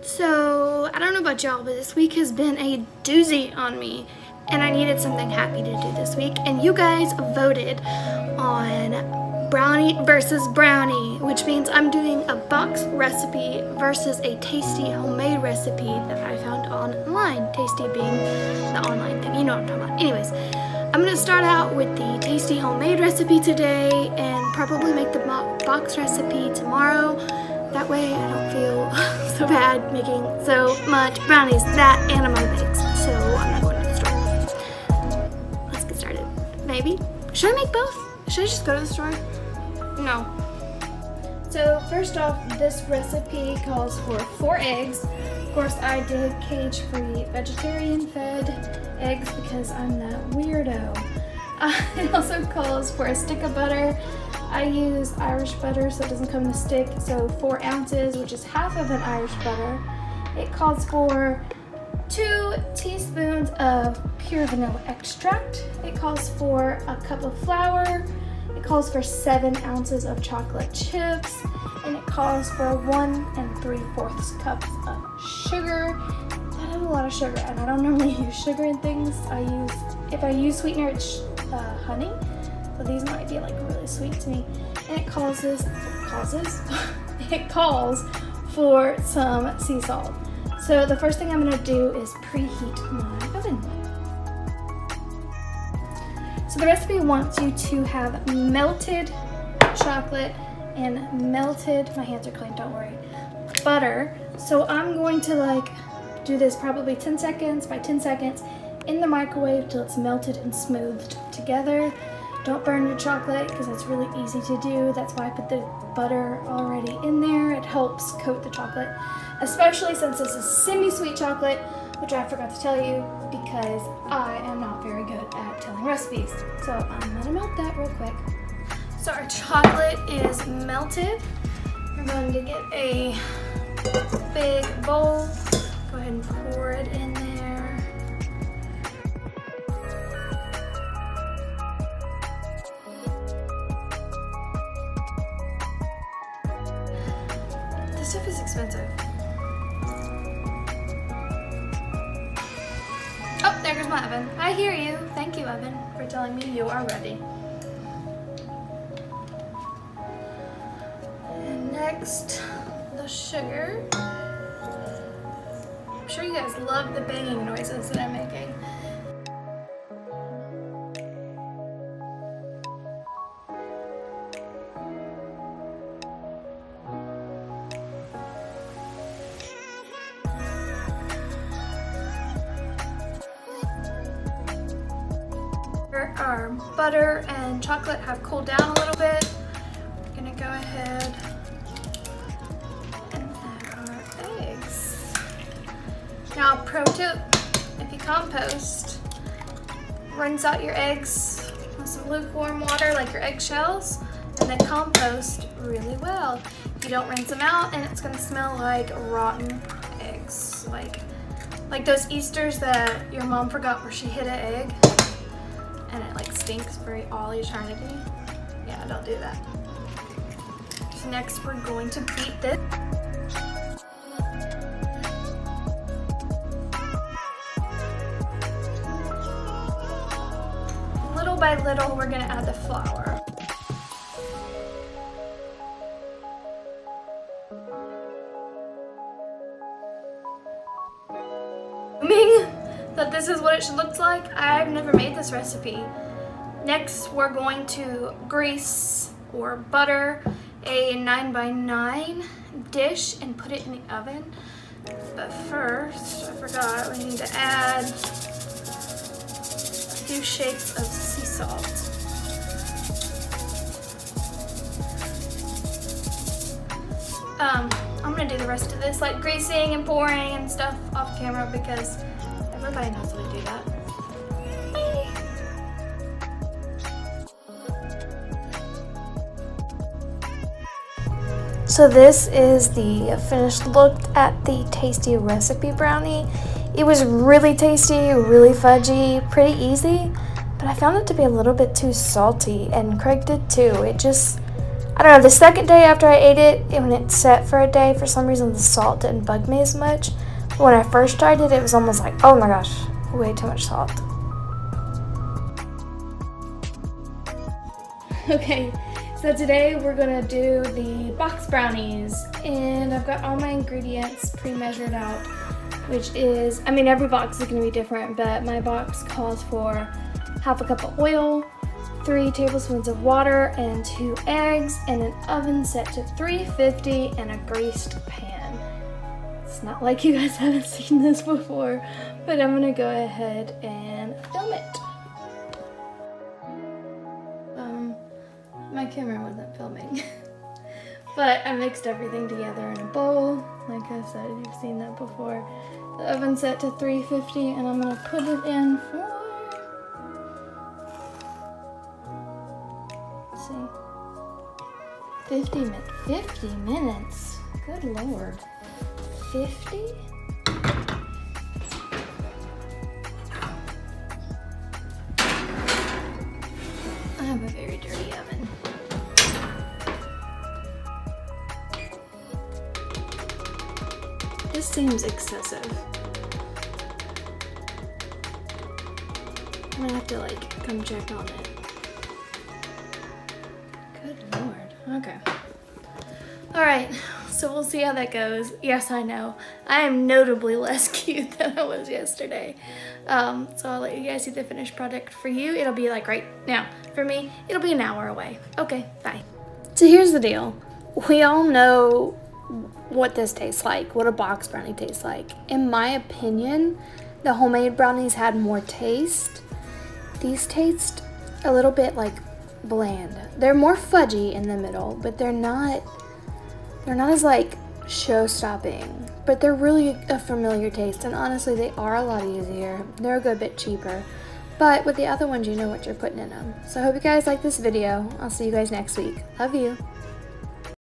So, I don't know about y'all, but this week has been a doozy on me, and I needed something happy to do this week, and you guys voted on Brownie versus Brownie, which means I'm doing a box recipe versus a tasty homemade recipe that I found online. Tasty being the online thing, you know what I'm talking about. Anyways, I'm going to start out with the tasty homemade recipe today and probably make the box recipe tomorrow. That way I don't feel so bad making so much brownies. That and I'm on bakes, so I'm not going to the store. Let's get started. Maybe. Should I make both? Should I just go to the store? No. So first off, this recipe calls for 4 eggs. Of course, I did cage-free vegetarian-fed eggs because I'm that weirdo. It also calls for a stick of butter. I use Irish butter so it doesn't come in a stick, so 4 ounces, which is half of an Irish butter. It calls for 2 teaspoons of pure vanilla extract. It calls for a cup of flour. It calls for 7 ounces of chocolate chips, and it calls for 1 3/4 cups of sugar. That is a lot of sugar, and I don't normally use sugar in things. If I use sweetener, it's honey. So these might be like really sweet to me. And it calls for some sea salt. So the first thing I'm gonna do is preheat my oven. So the recipe wants you to have melted chocolate and melted, my hands are clean, don't worry, butter. So I'm going to do this probably 10 seconds by 10 seconds in the microwave till it's melted and smoothed together. Don't burn your chocolate because it's really easy to do. That's why I put the butter already in there. It helps coat the chocolate, especially since this is semi-sweet chocolate, which I forgot to tell you because I am not very good at telling recipes. So I'm gonna melt that real quick. So our chocolate is melted. We're going to get a big bowl. Go ahead and pour it in there. This stuff is expensive. Oh, there goes my oven. I hear you. Thank you, oven, for telling me you are ready. And next, the sugar. I'm sure you guys love the banging noises that I'm making. Our butter and chocolate have cooled down a little bit. We're gonna go ahead and add our eggs. Now, pro tip, if you compost, rinse out your eggs with some lukewarm water like your eggshells, and then compost really well. If you don't rinse them out, and it's gonna smell like rotten eggs, like those Easters that your mom forgot where she hid an egg. And it stinks for all eternity. Yeah, don't do that. So next we're going to beat this. Little by little, we're gonna add the flour. That this is what it should look like. I've never made this recipe. Next, we're going to grease or butter a 9x9 dish and put it in the oven. But first, I forgot, we need to add a few shakes of sea salt. I'm gonna do the rest of this, like greasing and pouring and stuff off camera because everybody knows how to do that. So this is the finished look at the tasty recipe brownie. It was really tasty, really fudgy, pretty easy, but I found it to be a little bit too salty, and Craig did too. I don't know, the second day after I ate it, when it set for a day, for some reason the salt didn't bug me as much. But when I first tried it, it was almost like, oh my gosh, way too much salt. Okay, so today we're gonna do the box brownies, and I've got all my ingredients pre-measured out, which is, I mean, every box is gonna be different, but my box calls for half a cup of oil, 3 tablespoons of water, and 2 eggs, and an oven set to 350 and a greased pan. It's not like you guys haven't seen this before, but I'm gonna go ahead and film it. My camera wasn't filming, but I mixed everything together in a bowl. Like I said, you've seen that before. The oven set to 350, and I'm gonna put it in for, let's see, 50 minutes. Good Lord. 50? I have a very dirty oven. This seems excessive. I'm gonna have to like come check on it. Good Lord. Okay. Alright, so we'll see how that goes. Yes, I know. I am notably less cute than I was yesterday. So I'll let you guys see the finished product. For you, it'll be like right now. For me, it'll be an hour away. Okay, bye. So here's the deal. We all know what this tastes like, what a box brownie tastes like. In my opinion, the homemade brownies had more taste. These taste a little bit like bland. They're more fudgy in the middle, but they're not as like show-stopping, but they're really a familiar taste, and honestly they are a lot easier. They're a good bit cheaper, but with the other ones you know what you're putting in them. So I hope you guys like this video. I'll see you guys next week. Love you.